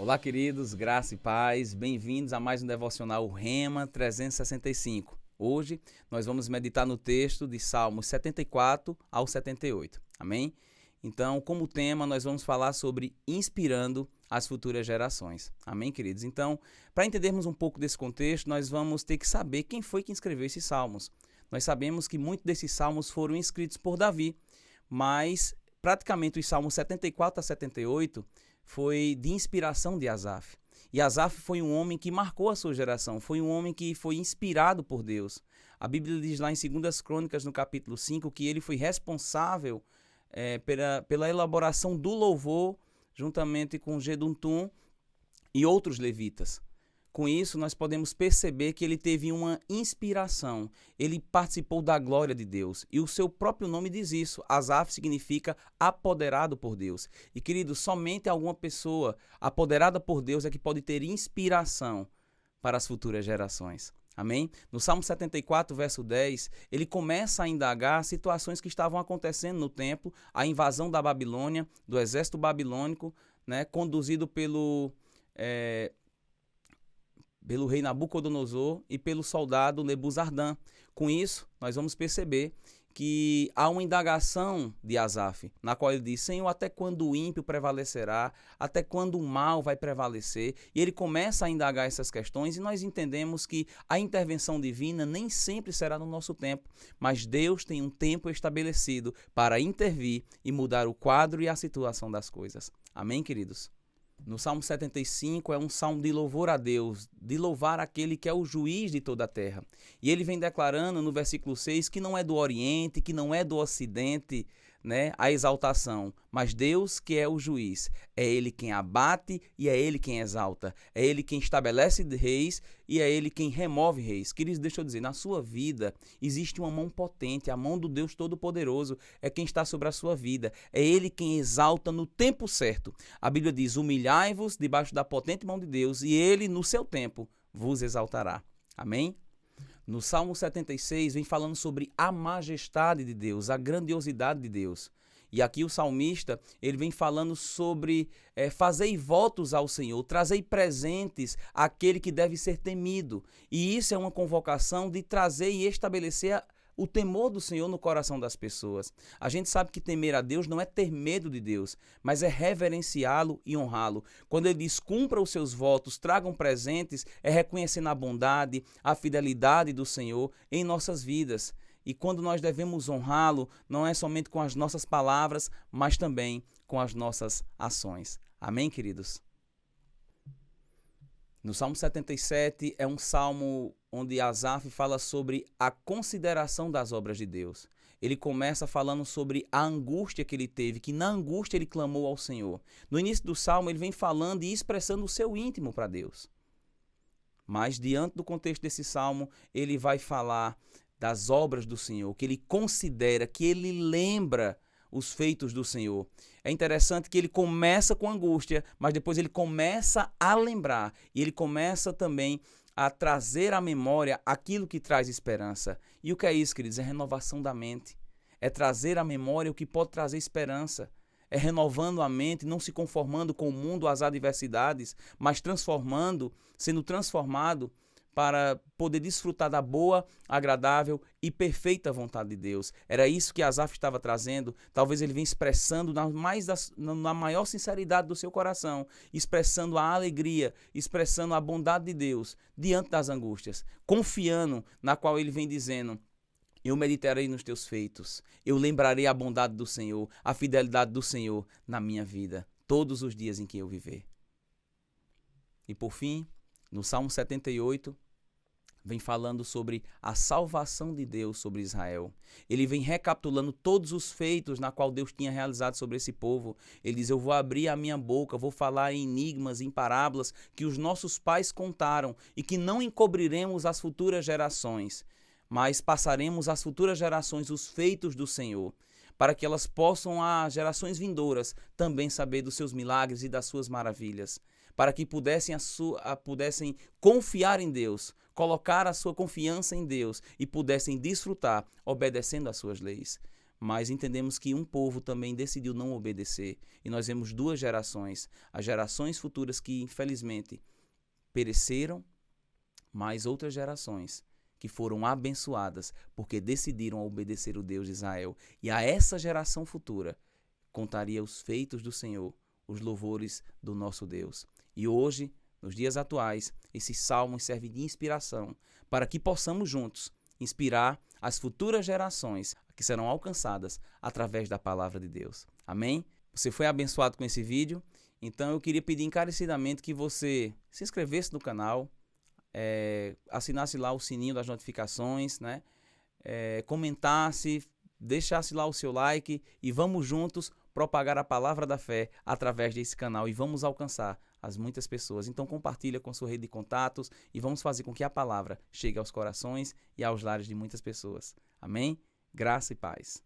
Olá, queridos, graça e paz, bem-vindos a mais um devocional Rema 365. Hoje nós vamos meditar no texto de Salmos 74 ao 78, amém? Então, como tema, nós vamos falar sobre inspirando as futuras gerações, amém, queridos? Então, para entendermos um pouco desse contexto, nós vamos ter que saber quem foi que escreveu esses salmos. Nós sabemos que muitos desses salmos foram escritos por Davi, mas praticamente os salmos 74 a 78 foi de inspiração de Asaf. E Asaf foi um homem que marcou a sua geração, foi um homem que foi inspirado por Deus. A Bíblia diz lá em 2 Crônicas, no capítulo 5, que ele foi responsável pela elaboração do louvor, juntamente com Jedutum e outros levitas. Com isso, nós podemos perceber que ele teve uma inspiração, ele participou da glória de Deus. E o seu próprio nome diz isso, Asaf significa apoderado por Deus. E, querido, somente alguma pessoa apoderada por Deus é que pode ter inspiração para as futuras gerações. Amém? No Salmo 74, verso 10, ele começa a indagar situações que estavam acontecendo no templo, a invasão da Babilônia, do exército babilônico, conduzido pelo rei Nabucodonosor e pelo soldado Nebuzardã. Com isso, nós vamos perceber que há uma indagação de Asaf, na qual ele diz: Senhor, até quando o ímpio prevalecerá? Até quando o mal vai prevalecer? E ele começa a indagar essas questões e nós entendemos que a intervenção divina nem sempre será no nosso tempo, mas Deus tem um tempo estabelecido para intervir e mudar o quadro e a situação das coisas. Amém, queridos? No Salmo 75 é um salmo de louvor a Deus, de louvar aquele que é o juiz de toda a terra. E ele vem declarando no versículo 6 que não é do Oriente, que não é do Ocidente, a exaltação, mas Deus que é o juiz. É Ele quem abate e é Ele quem exalta. É Ele quem estabelece reis e é Ele quem remove reis. Queridos, deixa eu dizer, na sua vida existe uma mão potente, a mão do Deus Todo-Poderoso é quem está sobre a sua vida. É Ele quem exalta no tempo certo. A Bíblia diz: humilhai-vos debaixo da potente mão de Deus e Ele, no seu tempo, vos exaltará. Amém? No Salmo 76 vem falando sobre a majestade de Deus, a grandiosidade de Deus. E aqui o salmista, ele vem falando sobre fazei votos ao Senhor, trazei presentes àquele que deve ser temido. E isso é uma convocação de trazer e estabelecer o temor do Senhor no coração das pessoas. A gente sabe que temer a Deus não é ter medo de Deus, mas é reverenciá-lo e honrá-lo. Quando ele diz cumpra os seus votos, tragam presentes, é reconhecendo a bondade, a fidelidade do Senhor em nossas vidas. E quando nós devemos honrá-lo, não é somente com as nossas palavras, mas também com as nossas ações. Amém, queridos? No Salmo 77 é um salmo onde Asaf fala sobre a consideração das obras de Deus. Ele começa falando sobre a angústia que ele teve, que na angústia ele clamou ao Senhor. No início do salmo ele vem falando e expressando o seu íntimo para Deus. Mas diante do contexto desse salmo, ele vai falar das obras do Senhor, que ele considera, que ele lembra os feitos do Senhor. É interessante que ele começa com angústia, mas depois ele começa a lembrar e ele começa também a trazer à memória aquilo que traz esperança. E o que é isso, queridos? É renovação da mente. É trazer à memória o que pode trazer esperança. É renovando a mente, não se conformando com o mundo, as adversidades, mas transformando, sendo transformado para poder desfrutar da boa, agradável e perfeita vontade de Deus. Era isso que Asaf estava trazendo. Talvez ele venha expressando na maior sinceridade do seu coração, expressando a alegria, expressando a bondade de Deus diante das angústias, confiando na qual ele vem dizendo: eu meditarei nos teus feitos, eu lembrarei a bondade do Senhor, a fidelidade do Senhor na minha vida, todos os dias em que eu viver. E por fim, no Salmo 78, vem falando sobre a salvação de Deus sobre Israel. Ele vem recapitulando todos os feitos na qual Deus tinha realizado sobre esse povo. Ele diz: eu vou abrir a minha boca, vou falar em enigmas, em parábolas que os nossos pais contaram e que não encobriremos às futuras gerações, mas passaremos às futuras gerações os feitos do Senhor, para que elas possam, às gerações vindouras, também saber dos seus milagres e das suas maravilhas, para que pudessem confiar em Deus, colocar a sua confiança em Deus e pudessem desfrutar obedecendo às suas leis. mas entendemos que um povo também decidiu não obedecer. E nós vemos duas gerações, as gerações futuras que infelizmente pereceram, mas outras gerações que foram abençoadas porque decidiram obedecer o Deus de Israel. E a essa geração futura contaria os feitos do Senhor, os louvores do nosso Deus. E hoje, nos dias atuais, esses salmos servem de inspiração para que possamos juntos inspirar as futuras gerações que serão alcançadas através da palavra de Deus. Amém? Você foi abençoado com esse vídeo? Então eu queria pedir encarecidamente que você se inscrevesse no canal, assinasse lá o sininho das notificações, né? Comentasse, deixasse lá o seu like e vamos juntos propagar a palavra da fé através desse canal e vamos alcançar as muitas pessoas. Então compartilha com sua rede de contatos e vamos fazer com que a palavra chegue aos corações e aos lares de muitas pessoas. Amém? Graça e paz.